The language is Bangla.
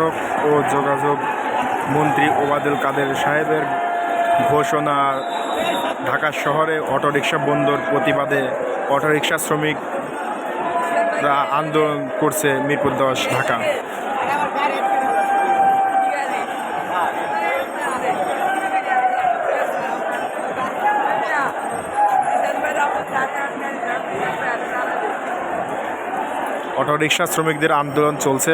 সড়ক ও যোগাযোগ মন্ত্রী ওবায়দুল কাদের সাহেবের ঘোষণা। ঢাকা শহরে অটোরিকশা বন্ধর প্রতিবাদে অটোরিকশা শ্রমিকরা আন্দোলন করছে মিরপুর 10 ঢাকা। অটোরিকশা শ্রমিকদের আন্দোলন চলছে।